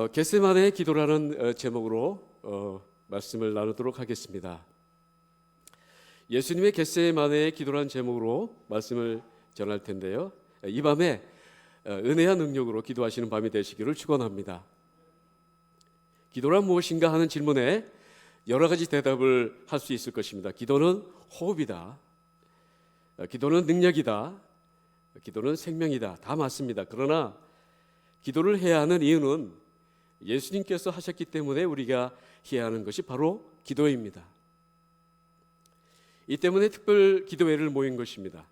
겟세마네 기도라는 제목으로 말씀을 나누도록 하겠습니다. 예수님의 겟세마네 기도라는 제목으로 말씀을 전할 텐데요. 이 밤에 은혜와 능력으로 기도하시는 밤이 되시기를 축원합니다. 기도란 무엇인가 하는 질문에 여러 가지 대답을 할 수 있을 것입니다. 기도는 호흡이다. 기도는 능력이다. 기도는 생명이다. 다 맞습니다. 그러나 기도를 해야 하는 이유는 예수님께서 하셨기 때문에 우리가 해야 하는 것이 바로 기도입니다. 이 때문에 특별 기도회를 모인 것입니다.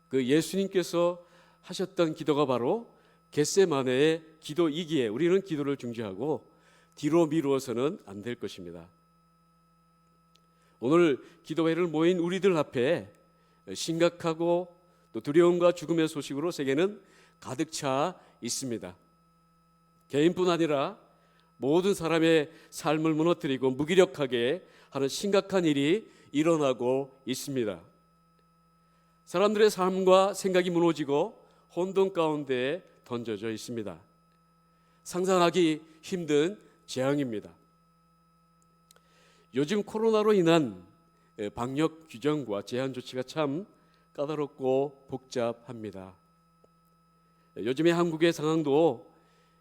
그 예수님께서 하셨던 기도가 바로 겟세마네의 기도이기에 우리는 기도를 중지하고 뒤로 미루어서는 안 될 것입니다. 오늘 기도회를 모인 우리들 앞에 심각하고 또 두려움과 죽음의 소식으로 세계는 가득 차 있습니다. 개인뿐 아니라 모든 사람의 삶을 무너뜨리고 무기력하게 하는 심각한 일이 일어나고 있습니다. 사람들의 삶과 생각이 무너지고 혼돈 가운데 던져져 있습니다. 상상하기 힘든 재앙입니다. 요즘 코로나로 인한 방역 규정과 제한 조치가 참 까다롭고 복잡합니다. 요즘의 한국의 상황도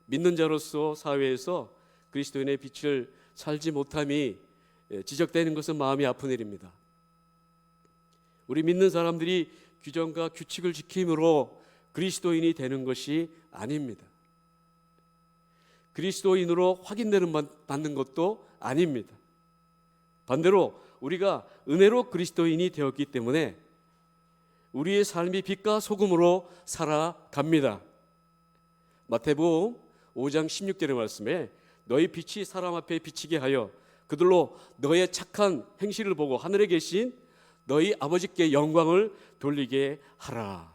믿는 자로서 사회에서 그리스도인의 빛을 살지 못함이 지적되는 것은 마음이 아픈 일입니다. 우리 믿는 사람들이 규정과 규칙을 지킴으로 그리스도인이 되는 것이 아닙니다. 그리스도인으로 확인되는 받는 것도 아닙니다. 반대로 우리가 은혜로 그리스도인이 되었기 때문에 우리의 삶이 빛과 소금으로 살아갑니다. 마태복음 5장 16절의 말씀에 너희 빛이 사람 앞에 비치게 하여 그들로 너의 착한 행실을 보고 하늘에 계신 너희 아버지께 영광을 돌리게 하라.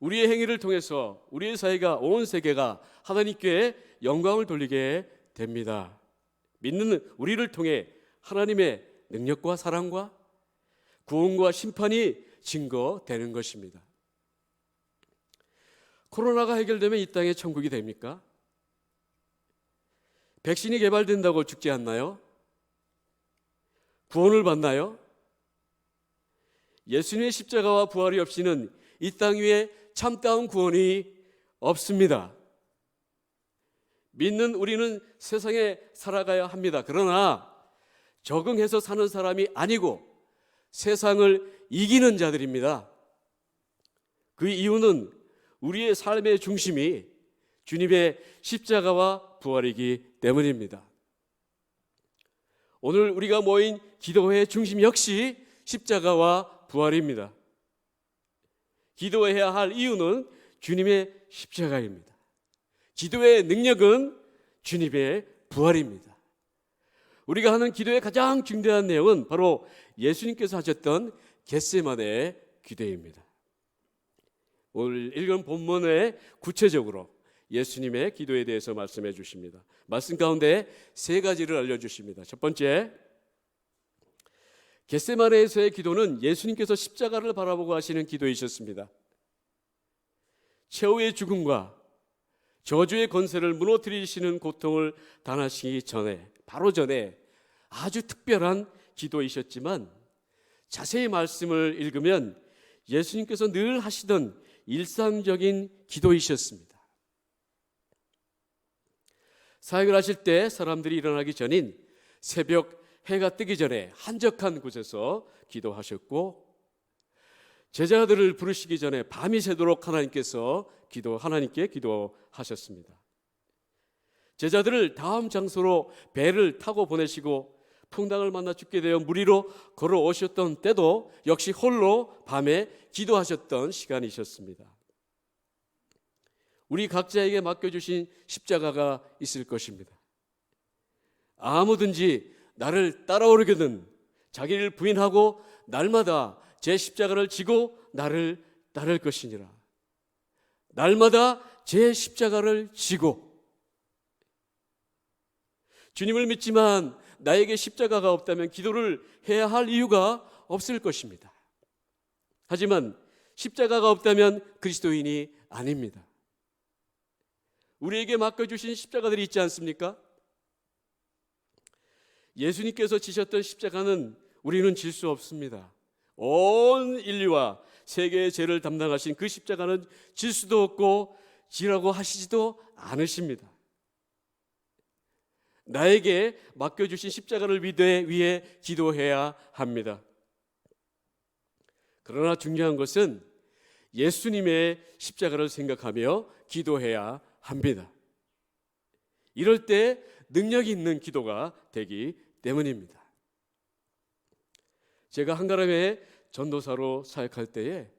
우리의 행위를 통해서 우리의 사회가 온 세계가 하나님께 영광을 돌리게 됩니다. 믿는 우리를 통해 하나님의 능력과 사랑과 구원과 심판이 증거되는 것입니다. 코로나가 해결되면 이 땅에 천국이 됩니까? 백신이 개발된다고 죽지 않나요? 구원을 받나요? 예수님의 십자가와 부활이 없이는 이 땅 위에 참다운 구원이 없습니다. 믿는 우리는 세상에 살아가야 합니다. 그러나 적응해서 사는 사람이 아니고 세상을 이기는 자들입니다. 그 이유는 우리의 삶의 중심이 주님의 십자가와 부활이기 때문입니다. 오늘 우리가 모인 기도회의 중심 역시 십자가와 부활입니다. 기도해야 할 이유는 주님의 십자가입니다. 기도의 능력은 주님의 부활입니다. 우리가 하는 기도의 가장 중대한 내용은 바로 예수님께서 하셨던 겟세마네의 기도입니다. 오늘 읽은 본문에 구체적으로 예수님의 기도에 대해서 말씀해 주십니다. 말씀 가운데 세 가지를 알려주십니다. 첫 번째, 겟세마네에서의 기도는 예수님께서 십자가를 바라보고 하시는 기도이셨습니다. 최후의 죽음과 저주의 권세를 무너뜨리시는 고통을 당하시기 전에, 바로 전에 아주 특별한 기도이셨지만 자세히 말씀을 읽으면 예수님께서 늘 하시던 일상적인 기도이셨습니다. 사역을 하실 때 사람들이 일어나기 전인 새벽 해가 뜨기 전에 한적한 곳에서 기도하셨고, 제자들을 부르시기 전에 밤이 새도록 하나님께 기도하셨습니다. 제자들을 다음 장소로 배를 타고 보내시고 풍랑을 만나 죽게 되어 물 위로 걸어오셨던 때도 역시 홀로 밤에 기도하셨던 시간이셨습니다. 우리 각자에게 맡겨주신 십자가가 있을 것입니다. 아무든지 나를 따라오려거든 자기를 부인하고 날마다 제 십자가를 지고 나를 따를 것이니라. 날마다 제 십자가를 지고. 주님을 믿지만 나에게 십자가가 없다면 기도를 해야 할 이유가 없을 것입니다. 하지만 십자가가 없다면 그리스도인이 아닙니다. 우리에게 맡겨주신 십자가들이 있지 않습니까? 예수님께서 지셨던 십자가는 우리는 질 수 없습니다. 온 인류와 세계의 죄를 담당하신 그 십자가는 질 수도 없고 지라고 하시지도 않으십니다. 나에게 맡겨주신 십자가를 위해 기도해야 합니다. 그러나 중요한 것은 예수님의 십자가를 생각하며 기도해야 합니다. 이럴 때 능력이 있는 기도가 되기 때문입니다. 제가 한가람에 전도사로 사역할 때에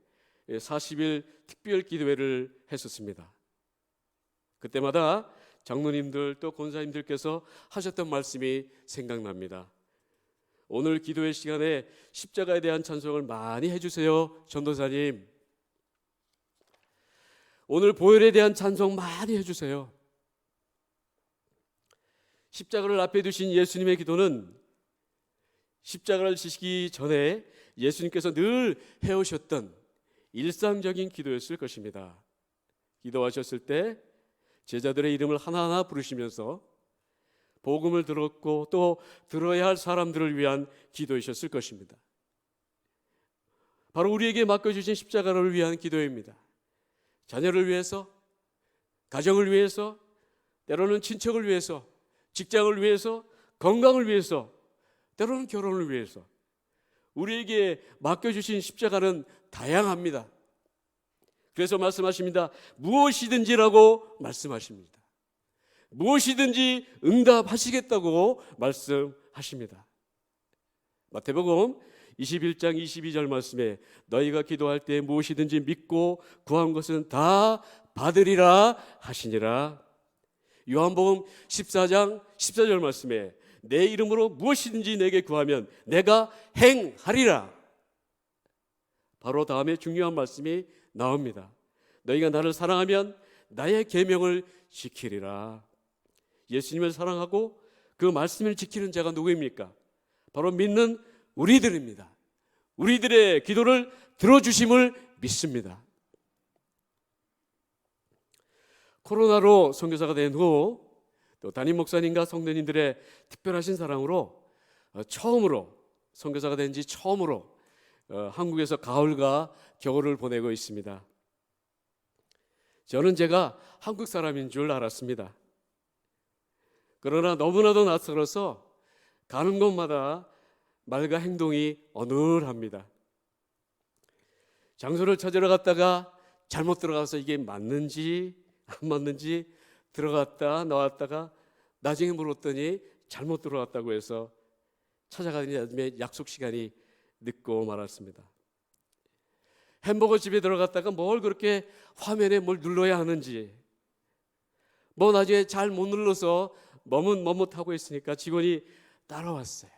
40일 특별 기도회를 했었습니다. 그때마다 장로님들 또 권사님들께서 하셨던 말씀이 생각납니다. 오늘 기도회 시간에 십자가에 대한 찬송을 많이 해주세요, 전도사님. 오늘 보혈에 대한 찬송 많이 해주세요. 십자가를 앞에 두신 예수님의 기도는 십자가를 지시기 전에 예수님께서 늘 해오셨던 일상적인 기도였을 것입니다. 기도하셨을 때 제자들의 이름을 하나하나 부르시면서 복음을 들었고 또 들어야 할 사람들을 위한 기도이셨을 것입니다. 바로 우리에게 맡겨주신 십자가를 위한 기도입니다. 자녀를 위해서, 가정을 위해서, 때로는 친척을 위해서, 직장을 위해서, 건강을 위해서, 때로는 결혼을 위해서 우리에게 맡겨주신 십자가는 다양합니다. 그래서 말씀하십니다. 무엇이든지라고 말씀하십니다. 무엇이든지 응답하시겠다고 말씀하십니다. 마태복음 21장 22절 말씀에 너희가 기도할 때 무엇이든지 믿고 구한 것은 다 받으리라 하시니라. 요한복음 14장 14절 말씀에 내 이름으로 무엇이든지 내게 구하면 내가 행하리라. 바로 다음에 중요한 말씀이 나옵니다. 너희가 나를 사랑하면 나의 계명을 지키리라. 예수님을 사랑하고 그 말씀을 지키는 자가 누구입니까? 바로 믿는 우리들입니다. 우리들의 기도를 들어주심을 믿습니다. 코로나로 선교사가 된 후 또 담임 목사님과 성도님들의 특별하신 사랑으로 처음으로 선교사가 된 지 처음으로 한국에서 가을과 겨울을 보내고 있습니다. 저는 제가 한국 사람인 줄 알았습니다. 그러나 너무나도 낯설어서 가는 곳마다 말과 행동이 어눌합니다. 장소를 찾으러 갔다가 잘못 들어가서 이게 맞는지 안 맞는지 들어갔다 나왔다가 나중에 물었더니 잘못 들어갔다고 해서 찾아가니 나중에 약속 시간이 늦고 말았습니다. 햄버거 집에 들어갔다가 뭘 그렇게 화면에 뭘 눌러야 하는지 뭐 나중에 잘 못 눌러서 머뭇머뭇하고 있으니까 직원이 따라왔어요.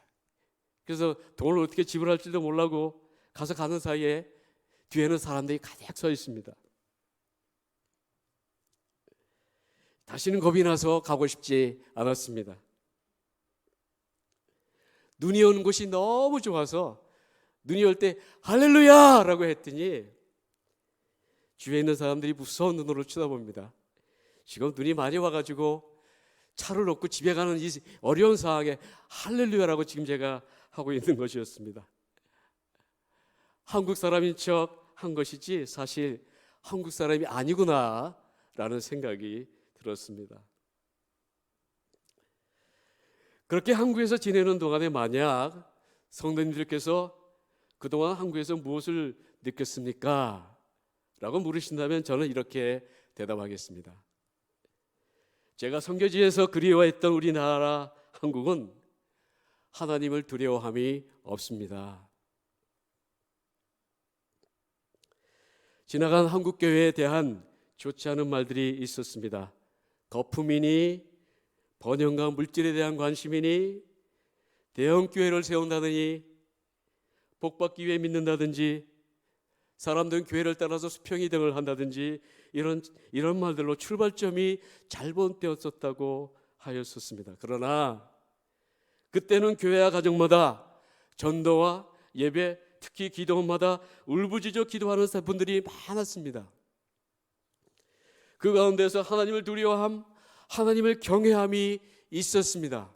그래서 돈을 어떻게 지불할지도 몰라고 가서 가는 사이에 뒤에는 사람들이 가득 서 있습니다. 다시는 겁이 나서 가고 싶지 않았습니다. 눈이 오는 곳이 너무 좋아서 눈이 올 때 할렐루야 라고 했더니 주위에 있는 사람들이 무서운 눈으로 쳐다봅니다. 지금 눈이 많이 와가지고 차를 놓고 집에 가는 이 어려운 상황에 할렐루야라고 지금 제가 하고 있는 것이었습니다. 한국 사람인 척 한 것이지 사실 한국 사람이 아니구나 라는 생각이 들었습니다. 그렇게 한국에서 지내는 동안에 만약 성도님들께서 그동안 한국에서 무엇을 느꼈습니까? 라고 물으신다면 저는 이렇게 대답하겠습니다. 제가 선교지에서 그리워했던 우리나라 한국은 하나님을 두려워함이 없습니다. 지나간 한국교회에 대한 좋지 않은 말들이 있었습니다. 거품이니 번영과 물질에 대한 관심이니 대형교회를 세운다더니 복받기 위해 믿는다든지 사람들은 교회를 따라서 수평이 등을 한다든지 이런 말들로 출발점이 잘못되었었다고 하였었습니다. 그러나 그때는 교회와 가정마다 전도와 예배, 특히 기도원마다 울부짖어 기도하는 분들이 많았습니다. 그 가운데서 하나님을 두려워함, 하나님을 경외함이 있었습니다.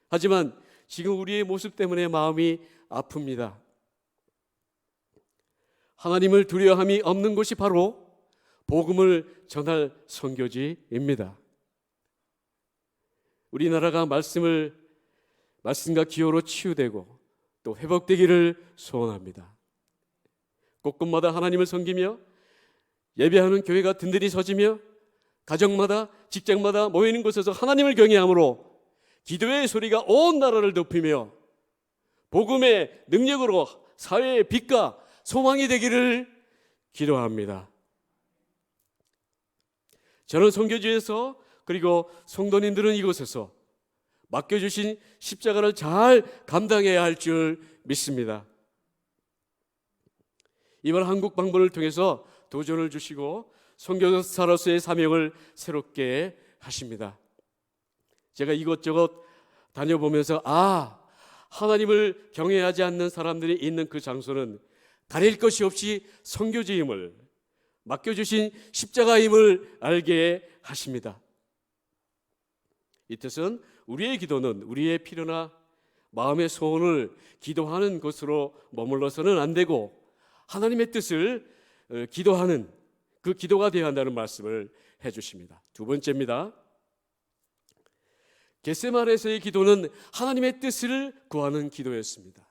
하지만 지금 우리의 모습 때문에 마음이 아픕니다. 하나님을 두려워함이 없는 곳이 바로 복음을 전할 선교지입니다. 우리나라가 말씀과 기호로 치유되고 또 회복되기를 소원합니다. 곳곳마다 하나님을 섬기며 예배하는 교회가 든든히 서지며 가정마다 직장마다 모이는 곳에서 하나님을 경외함으로 기도의 소리가 온 나라를 덮이며 복음의 능력으로 사회의 빛과 소망이 되기를 기도합니다. 저는 선교지에서 그리고 성도님들은 이곳에서 맡겨주신 십자가를 잘 감당해야 할 줄 믿습니다. 이번 한국 방문을 통해서 도전을 주시고 선교사로서의 사명을 새롭게 하십니다. 제가 이것저것 다녀보면서 하나님을 경외하지 않는 사람들이 있는 그 장소는 가릴 것이 없이 선교지임을, 맡겨주신 십자가임을 알게 하십니다. 이 뜻은 우리의 기도는 우리의 필요나 마음의 소원을 기도하는 것으로 머물러서는 안 되고 하나님의 뜻을 기도하는 그 기도가 되어야 한다는 말씀을 해주십니다. 두 번째입니다. 겟세마네에서의 기도는 하나님의 뜻을 구하는 기도였습니다.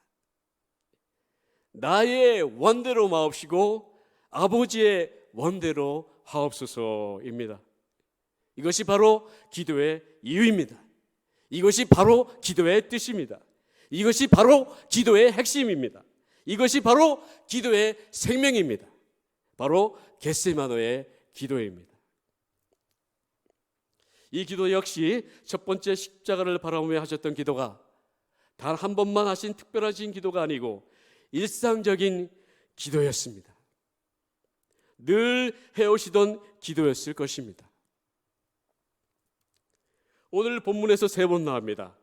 나의 원대로 마옵시고 아버지의 원대로 하옵소서입니다. 이것이 바로 기도의 이유입니다. 이것이 바로 기도의 뜻입니다. 이것이 바로 기도의 핵심입니다. 이것이 바로 기도의 생명입니다. 바로 겟세마네의 기도입니다. 이 기도 역시 첫 번째 십자가를 바라보며 하셨던 기도가 단 한 번만 하신 특별하신 기도가 아니고 일상적인 기도였습니다. 늘 해오시던 기도였을 것입니다. 오늘 본문에서 3번 나옵니다.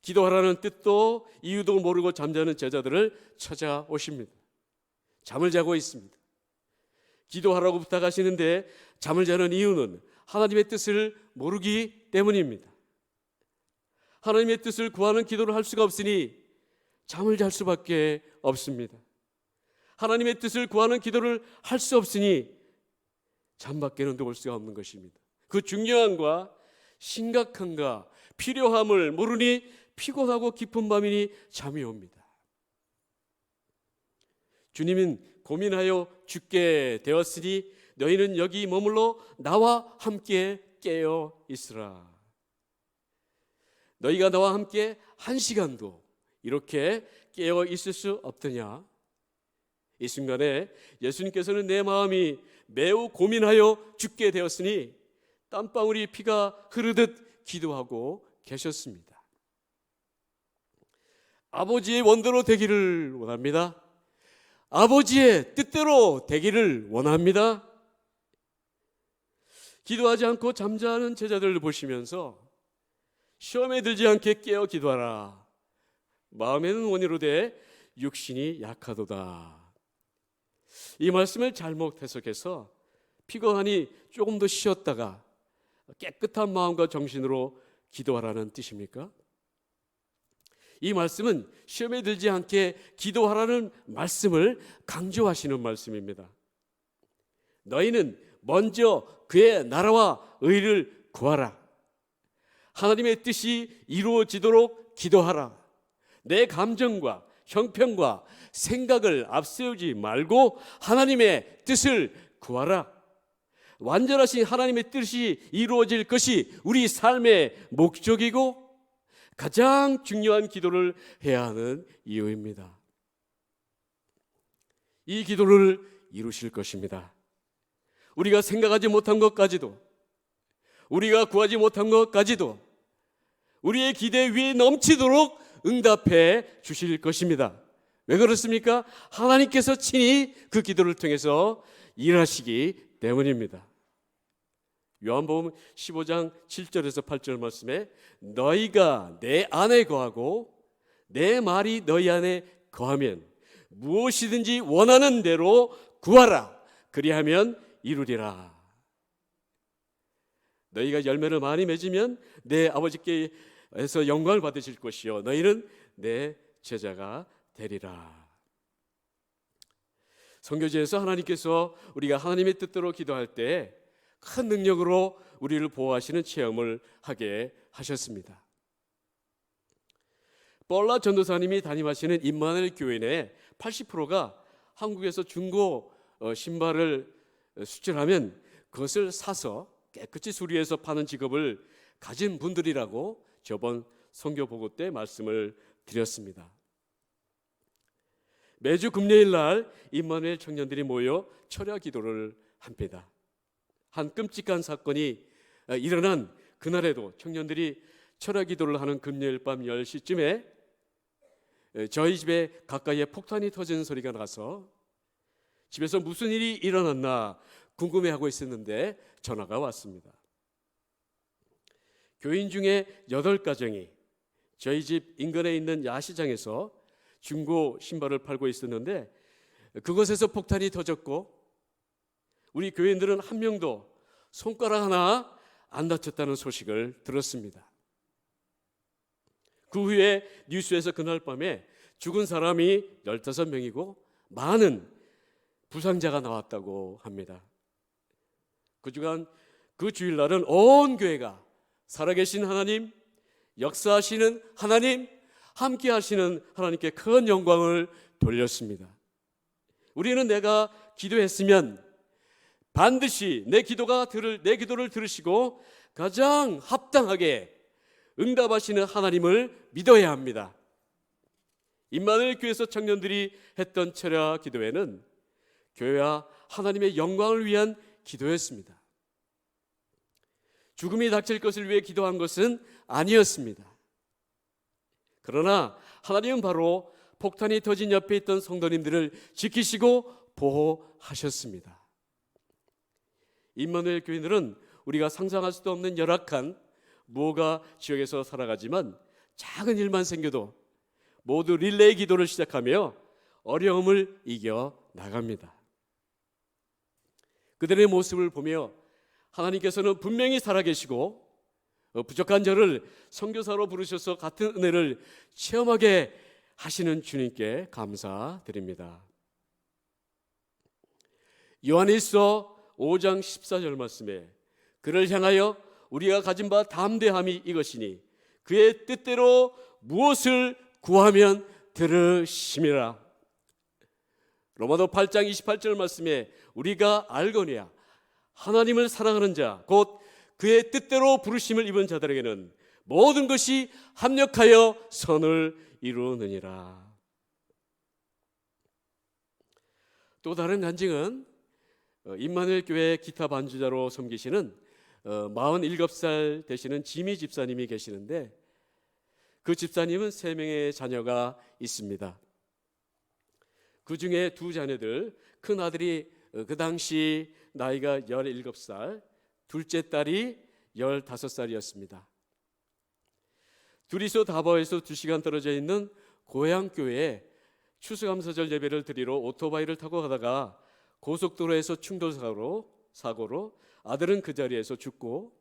기도하라는 뜻도 이유도 모르고 잠자는 제자들을 찾아오십니다. 잠을 자고 있습니다. 기도하라고 부탁하시는데 잠을 자는 이유는 하나님의 뜻을 모르기 때문입니다. 하나님의 뜻을 구하는 기도를 할 수가 없으니 잠을 잘 수밖에 없습니다. 하나님의 뜻을 구하는 기도를 할 수 없으니 잠밖에는 놓을 수가 없는 것입니다. 그 중요함과 심각함과 필요함을 모르니 피곤하고 깊은 밤이니 잠이 옵니다. 주님은 고민하여 죽게 되었으니 너희는 여기 머물러 나와 함께 깨어 있으라. 너희가 나와 함께 1시간도 이렇게 깨어 있을 수 없더냐? 이 순간에 예수님께서는 내 마음이 매우 고민하여 죽게 되었으니 땀방울이 피가 흐르듯 기도하고 계셨습니다. 아버지의 원대로 되기를 원합니다. 아버지의 뜻대로 되기를 원합니다. 기도하지 않고 잠자는 제자들을 보시면서 시험에 들지 않게 깨어 기도하라. 마음에는 원이로되 육신이 약하도다. 이 말씀을 잘못 해석해서 피곤하니 조금 더 쉬었다가 깨끗한 마음과 정신으로 기도하라는 뜻입니까? 이 말씀은 시험에 들지 않게 기도하라는 말씀을 강조하시는 말씀입니다. 너희는 먼저 그의 나라와 의를 구하라. 하나님의 뜻이 이루어지도록 기도하라. 내 감정과 형편과 생각을 앞세우지 말고 하나님의 뜻을 구하라. 완전하신 하나님의 뜻이 이루어질 것이 우리 삶의 목적이고 가장 중요한 기도를 해야 하는 이유입니다. 이 기도를 이루실 것입니다. 우리가 생각하지 못한 것까지도, 우리가 구하지 못한 것까지도 우리의 기대 위에 넘치도록 응답해 주실 것입니다. 왜 그렇습니까? 하나님께서 친히 그 기도를 통해서 일하시기 때문입니다. 요한복음 15장 7절에서 8절 말씀에 너희가 내 안에 거하고 내 말이 너희 안에 거하면 무엇이든지 원하는 대로 구하라. 그리하면 이루리라. 너희가 열매를 많이 맺으면 내 아버지께서 영광을 받으실 것이요 너희는 내 제자가 되리라. 선교지에서 하나님께서 우리가 하나님의 뜻대로 기도할 때 큰 능력으로 우리를 보호하시는 체험을 하게 하셨습니다. 뻘라 전도사님이 담임하시는 임마누엘 교회 80%가 한국에서 중고 신발을 수출하면 그것을 사서 깨끗이 수리해서 파는 직업을 가진 분들이라고 저번 선교 보고 때 말씀을 드렸습니다. 매주 금요일 날 임마누엘 청년들이 모여 철야 기도를 합니다. 한 끔찍한 사건이 일어난 그날에도 청년들이 철야 기도를 하는 금요일 밤 10시쯤에 저희 집에 가까이에 폭탄이 터지는 소리가 나서 집에서 무슨 일이 일어났나 궁금해하고 있었는데 전화가 왔습니다. 교인 중에 8가정이 저희 집 인근에 있는 야시장에서 중고 신발을 팔고 있었는데 그곳에서 폭탄이 터졌고 우리 교인들은 한 명도 손가락 하나 안 다쳤다는 소식을 들었습니다. 그 후에 뉴스에서 그날 밤에 죽은 사람이 15명이고 많은 부상자가 나왔다고 합니다. 그 주간 그 주일날은 온 교회가 살아계신 하나님, 역사하시는 하나님, 함께 하시는 하나님께 큰 영광을 돌렸습니다. 우리는 내가 기도했으면 반드시 내 기도를 들으시고 가장 합당하게 응답하시는 하나님을 믿어야 합니다. 임마누엘 교회에서 청년들이 했던 철야 기도회는 교회와 하나님의 영광을 위한 기도였습니다. 죽음이 닥칠 것을 위해 기도한 것은 아니었습니다. 그러나 하나님은 바로 폭탄이 터진 옆에 있던 성도님들을 지키시고 보호하셨습니다. 임마누엘 교인들은 우리가 상상할 수도 없는 열악한 모가 지역에서 살아가지만 작은 일만 생겨도 모두 릴레이 기도를 시작하며 어려움을 이겨 나갑니다. 그들의 모습을 보며 하나님께서는 분명히 살아계시고 부족한 저를 선교사로 부르셔서 같은 은혜를 체험하게 하시는 주님께 감사드립니다. 요한일서 5장 14절 말씀에 그를 향하여 우리가 가진 바 담대함이 이것이니 그의 뜻대로 무엇을 구하면 들으심이라. 로마서 8장 28절 말씀에 우리가 알거니와 하나님을 사랑하는 자 곧 그의 뜻대로 부르심을 입은 자들에게는 모든 것이 합력하여 선을 이루느니라. 또 다른 간증은 임마누엘 교회 기타 반주자로 섬기시는 47살 되시는 지미 집사님이 계시는데 그 집사님은 3명의 자녀가 있습니다. 그 중에 2 자녀들, 큰 아들이 그 당시 나이가 17살, 둘째 딸이 15살이었습니다. 둘이서 다바오에서 2시간 떨어져 있는 고향교회에 추수감사절 예배를 드리러 오토바이를 타고 가다가 고속도로에서 충돌사고로 아들은 그 자리에서 죽고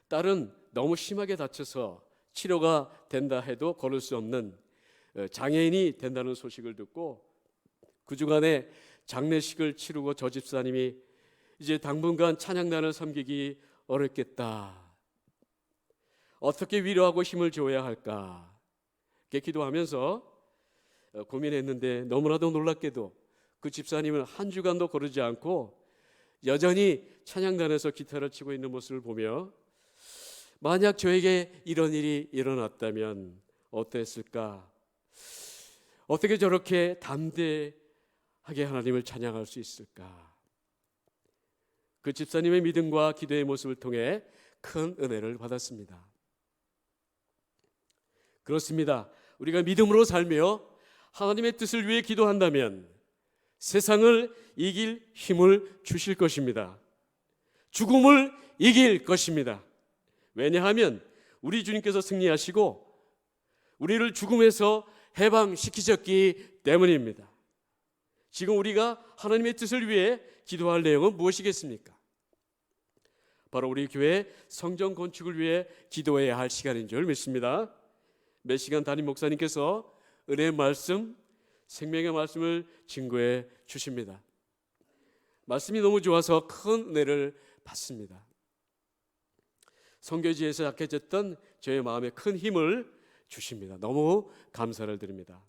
딸은 너무 심하게 다쳐서 치료가 된다 해도 걸을 수 없는 장애인이 된다는 소식을 듣고 그 주간에 장례식을 치르고 저 집사님이 이제 당분간 찬양단을 섬기기 어렵겠다. 어떻게 위로하고 힘을 줘야 할까? 이렇게 기도하면서 고민했는데 너무나도 놀랍게도 그 집사님은 한 주간도 거르지 않고 여전히 찬양단에서 기타를 치고 있는 모습을 보며 만약 저에게 이런 일이 일어났다면 어땠을까? 어떻게 저렇게 담대하게 하나님을 찬양할 수 있을까? 그 집사님의 믿음과 기도의 모습을 통해 큰 은혜를 받았습니다. 그렇습니다. 우리가 믿음으로 살며 하나님의 뜻을 위해 기도한다면 세상을 이길 힘을 주실 것입니다. 죽음을 이길 것입니다. 왜냐하면 우리 주님께서 승리하시고 우리를 죽음에서 해방시키셨기 때문입니다. 지금 우리가 하나님의 뜻을 위해 기도할 내용은 무엇이겠습니까? 바로 우리 교회 성전 건축을 위해 기도해야 할 시간인 줄 믿습니다. 몇 시간 담임 목사님께서 은혜의 말씀, 생명의 말씀을 증거해 주십니다. 말씀이 너무 좋아서 큰 은혜를 받습니다. 선교지에서 약해졌던 저의 마음에 큰 힘을 주십니다. 너무 감사를 드립니다.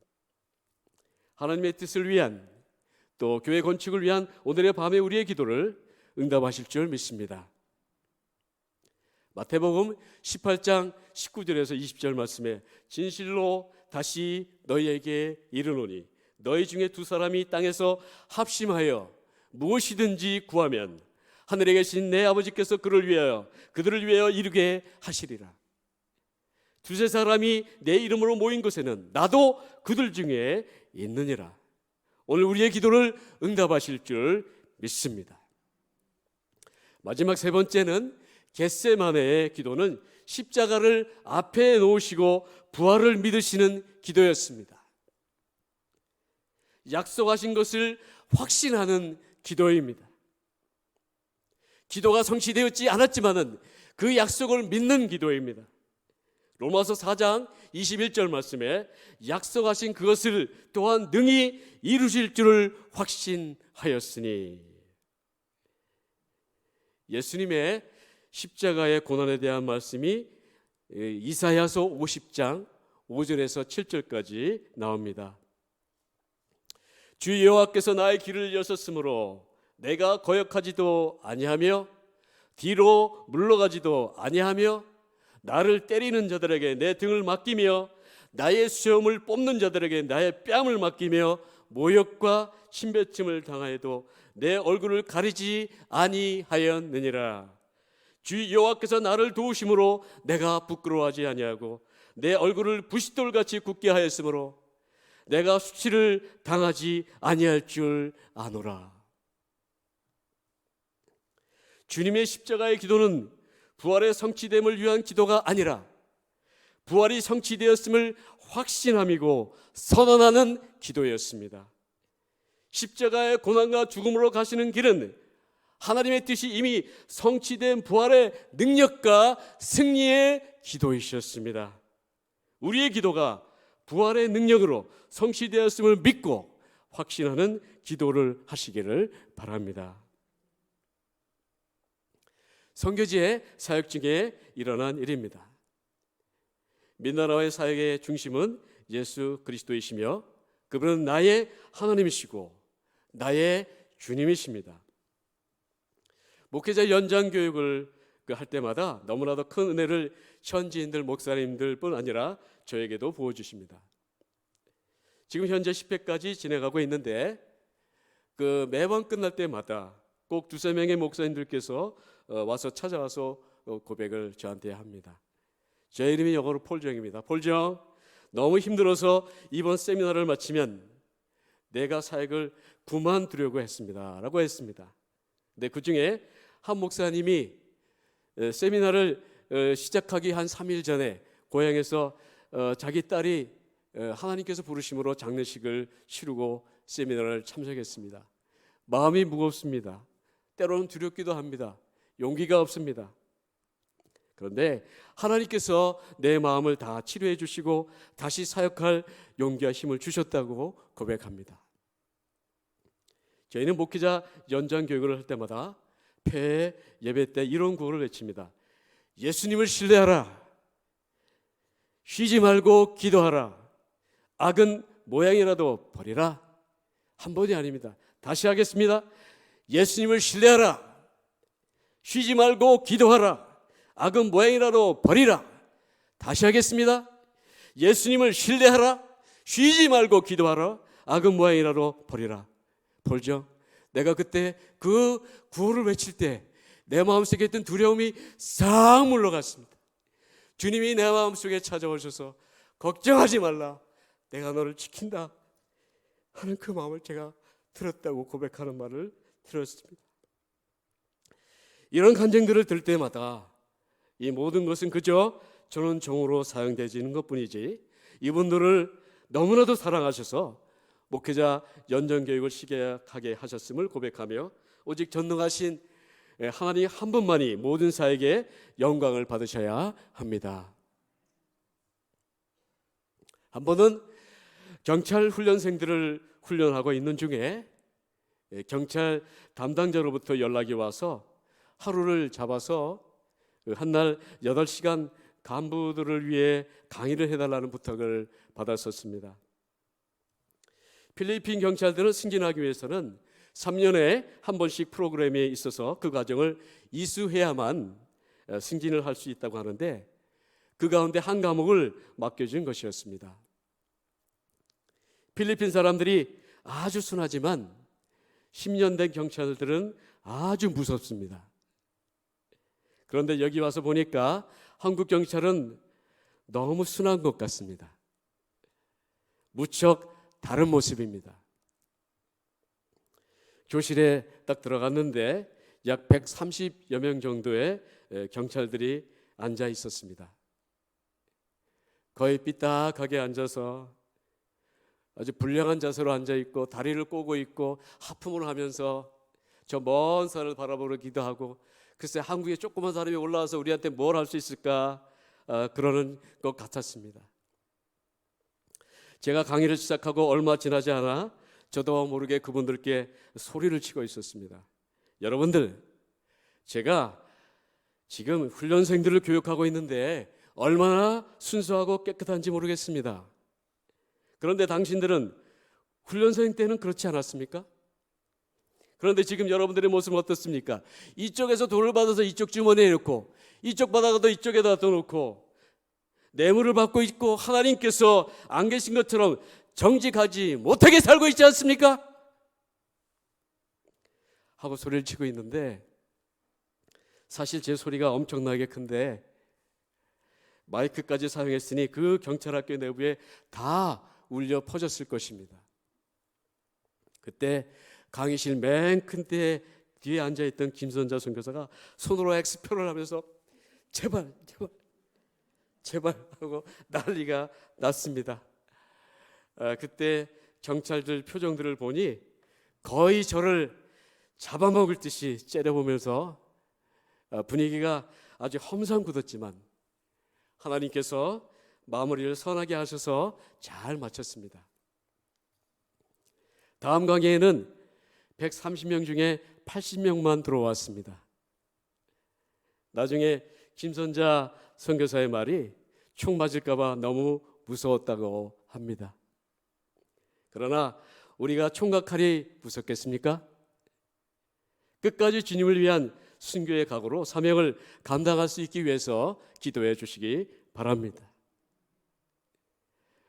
하나님의 뜻을 위한, 또 교회 건축을 위한 오늘의 밤에 우리의 기도를 응답하실 줄 믿습니다. 마태복음 18장 19절에서 20절 말씀에 진실로 다시 너희에게 이르노니 너희 중에 두 사람이 땅에서 합심하여 무엇이든지 구하면 하늘에 계신 내 아버지께서 그들을 위하여 이루게 하시리라. 두세 사람이 내 이름으로 모인 곳에는 나도 그들 중에 있느니라. 오늘 우리의 기도를 응답하실 줄 믿습니다. 마지막 세 번째는 겟세마네의 기도는 십자가를 앞에 놓으시고 부활을 믿으시는 기도였습니다. 약속하신 것을 확신하는 기도입니다. 기도가 성취되었지 않았지만은 그 약속을 믿는 기도입니다. 로마서 4장 21절 말씀에 약속하신 그것을 또한 능히 이루실 줄을 확신하였으니, 예수님의 십자가의 고난에 대한 말씀이 이사야서 50장 5절에서 7절까지 나옵니다. 주 여호와께서 나의 길을 여셨으므로 내가 거역하지도 아니하며 뒤로 물러가지도 아니하며 나를 때리는 자들에게 내 등을 맡기며 나의 수염을 뽑는 자들에게 나의 뺨을 맡기며 모욕과 침뱉음을 당하여도 내 얼굴을 가리지 아니하였느니라. 주 여호와께서 나를 도우심으로 내가 부끄러워하지 아니하고 내 얼굴을 부싯돌같이 굳게 하였으므로 내가 수치를 당하지 아니할 줄 아노라. 주님의 십자가의 기도는 부활의 성취됨을 위한 기도가 아니라 부활이 성취되었음을 확신함이고 선언하는 기도였습니다. 십자가의 고난과 죽음으로 가시는 길은 하나님의 뜻이 이미 성취된 부활의 능력과 승리의 기도이셨습니다. 우리의 기도가 부활의 능력으로 성취되었음을 믿고 확신하는 기도를 하시기를 바랍니다. 선교지의 사역 중에 일어난 일입니다. 민다나오의 사역의 중심은 예수 그리스도이시며 그분은 나의 하나님이시고 나의 주님이십니다. 목회자 연장 교육을 할 때마다 너무나도 큰 은혜를 현지인들, 목사님들뿐 아니라 저에게도 부어주십니다. 지금 현재 10회까지 진행하고 있는데 매번 끝날 때마다 꼭 두세 명의 목사님들께서 와서 찾아와서 고백을 저한테 합니다. 제 이름이 영어로 폴정입니다. 폴정, 너무 힘들어서 이번 세미나를 마치면 내가 사역을 그만두려고 했습니다 라고 했습니다. 근데 그 중에 한 목사님이 세미나를 시작하기 한 3일 전에 고향에서 자기 딸이 하나님께서 부르심으로 장례식을 치르고 세미나를 참석했습니다. 마음이 무겁습니다. 때로는 두렵기도 합니다. 용기가 없습니다. 그런데 하나님께서 내 마음을 다 치료해 주시고 다시 사역할 용기와 힘을 주셨다고 고백합니다. 저희는 목회자 연장 교육을 할 때마다 폐 예배 때 이런 구호를 외칩니다. 예수님을 신뢰하라. 쉬지 말고 기도하라. 악은 모양이라도 버리라. 한 번이 아닙니다. 다시 하겠습니다. 예수님을 신뢰하라. 쉬지 말고 기도하라. 악은 모양이라도 버리라. 다시 하겠습니다. 예수님을 신뢰하라. 쉬지 말고 기도하라. 악은 모양이라도 버리라. 볼죠? 내가 그때 그 구호를 외칠 때 내 마음속에 있던 두려움이 싹 물러갔습니다. 주님이 내 마음속에 찾아오셔서 걱정하지 말라. 내가 너를 지킨다 하는 그 마음을 제가 들었다고 고백하는 말을 들었습니다. 이런 간증들을 들을 때마다 이 모든 것은 그저 저는 종으로 사용되지는 것뿐이지 이분들을 너무나도 사랑하셔서 목회자 연정교육을 시작하게 하셨음을 고백하며 오직 전능하신 하나님 한 분만이 모든 사에게 영광을 받으셔야 합니다. 한 번은 경찰 훈련생들을 훈련하고 있는 중에 경찰 담당자로부터 연락이 와서 하루를 잡아서 한날 8시간 간부들을 위해 강의를 해달라는 부탁을 받았었습니다. 필리핀 경찰들은 승진하기 위해서는 3년에 한 번씩 프로그램에 있어서 그 과정을 이수해야만 승진을 할 수 있다고 하는데 그 가운데 한 과목을 맡겨준 것이었습니다. 필리핀 사람들이 아주 순하지만 10년 된 경찰들은 아주 무섭습니다. 그런데 여기 와서 보니까 한국 경찰은 너무 순한 것 같습니다. 무척 다른 모습입니다. 교실에 딱 들어갔는데 약 130여 명 정도의 경찰들이 앉아 있었습니다. 거의 삐딱하게 앉아서 아주 불량한 자세로 앉아 있고 다리를 꼬고 있고 하품을 하면서 저 먼 산을 바라보기도 하고, 글쎄 한국에 조그만 사람이 올라와서 우리한테 뭘 할 수 있을까 그러는 것 같았습니다. 제가 강의를 시작하고 얼마 지나지 않아 저도 모르게 그분들께 소리를 치고 있었습니다. 여러분들, 제가 지금 훈련생들을 교육하고 있는데 얼마나 순수하고 깨끗한지 모르겠습니다. 그런데 당신들은 훈련생 때는 그렇지 않았습니까? 그런데 지금 여러분들의 모습은 어떻습니까? 이쪽에서 돈을 받아서 이쪽 주머니에 넣고, 이쪽 받아가도 이쪽에다 넣어놓고, 뇌물을 받고 있고 하나님께서 안 계신 것처럼 정직하지 못하게 살고 있지 않습니까? 하고 소리를 치고 있는데, 사실 제 소리가 엄청나게 큰데 마이크까지 사용했으니 그 경찰학교 내부에 다 울려 퍼졌을 것입니다. 그때 강의실 맨 큰 때 뒤에 앉아있던 김선자 선교사가 손으로 X표를 하면서 제발 제발 제발 하고 난리가 났습니다. 그때 경찰들 표정들을 보니 거의 저를 잡아먹을 듯이 째려보면서 분위기가 아주 험상궂었지만 하나님께서 마무리를 선하게 하셔서 잘 마쳤습니다. 다음 강의에는 130명 중에 80명만 들어왔습니다. 나중에 김선자 선교사의 말이 총 맞을까 봐 너무 무서웠다고 합니다. 그러나 우리가 총과 칼이 무섭겠습니까? 끝까지 주님을 위한 순교의 각오로 사명을 감당할 수 있기 위해서 기도해 주시기 바랍니다.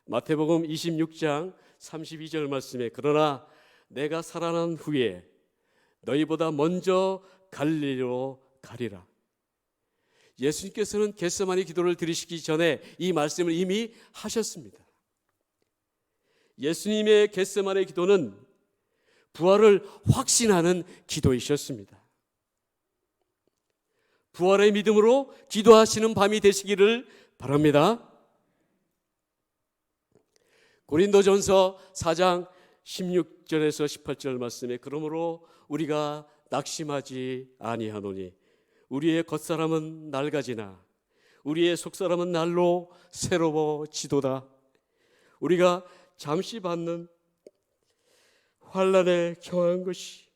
마태복음 26장 32절 말씀에 그러나 내가 살아난 후에 너희보다 먼저 갈릴리로 가리라. 예수님께서는 겟세마니 기도를 드리시기 전에 이 말씀을 이미 하셨습니다. 예수님의 겟세마니 기도는 부활을 확신하는 기도이셨습니다. 부활의 믿음으로 기도하시는 밤이 되시기를 바랍니다. 고린도전서 4장 16절에서 18절 말씀에 그러므로 우리가 낙심하지 아니하노니 우리의 겉사람은 낡아지나 우리의 속사람은 날로 새로워지도다. 우리가 잠시 받는 환난에 경한 것이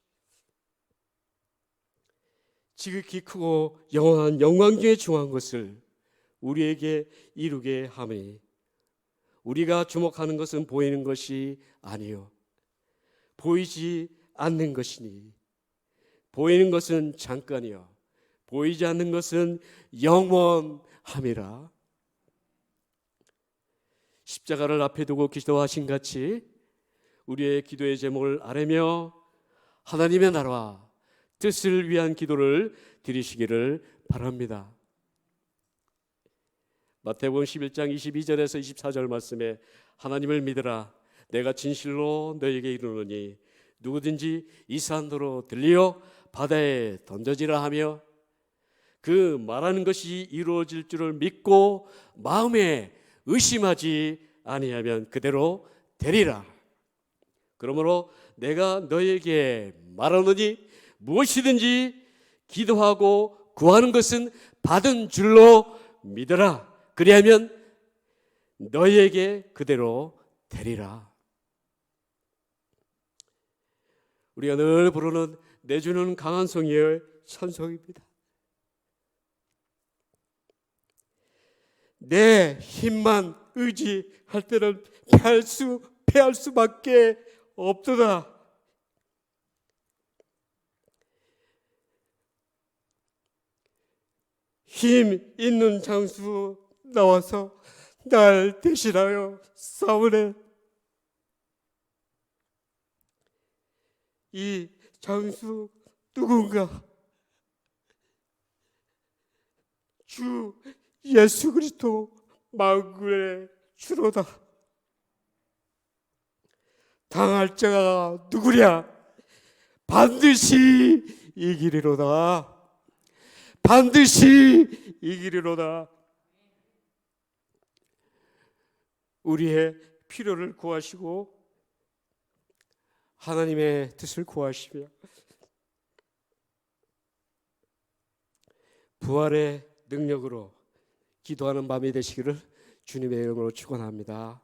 지극히 크고 영원한 영광 중에 중한 것을 우리에게 이루게 하니 우리가 주목하는 것은 보이는 것이 아니요 보이지 않는 것이니 보이는 것은 잠깐이요 보이지 않는 것은 영원함이라. 십자가를 앞에 두고 기도하신 같이 우리의 기도의 제목을 아뢰며 하나님의 나라와 뜻을 위한 기도를 드리시기를 바랍니다. 마태복음 11장 22절에서 24절 말씀에 하나님을 믿으라 내가 진실로 너에게 이르노니 누구든지 이 산도로 들리어 바다에 던져지라 하며 그 말하는 것이 이루어질 줄을 믿고 마음에 의심하지 아니하면 그대로 되리라. 그러므로 내가 너에게 말하노니 무엇이든지 기도하고 구하는 것은 받은 줄로 믿어라. 그리하면 너희에게 그대로 되리라. 우리가 늘 부르는 내주는 강한 성의의 찬송입니다. 내 힘만 의지할 때는 패할 수밖에 없도다. 힘 있는 장수 나와서 날 대신하여 싸우네. 이 장수 누군가? 주 예수 그리스도 만군의 주로다. 당할 자가 누구랴? 반드시 이기리로다. 반드시 이기리로다. 우리의 필요를 구하시고 하나님의 뜻을 구하시며 부활의 능력으로 기도하는 밤이 되시기를 주님의 이름으로 축원합니다.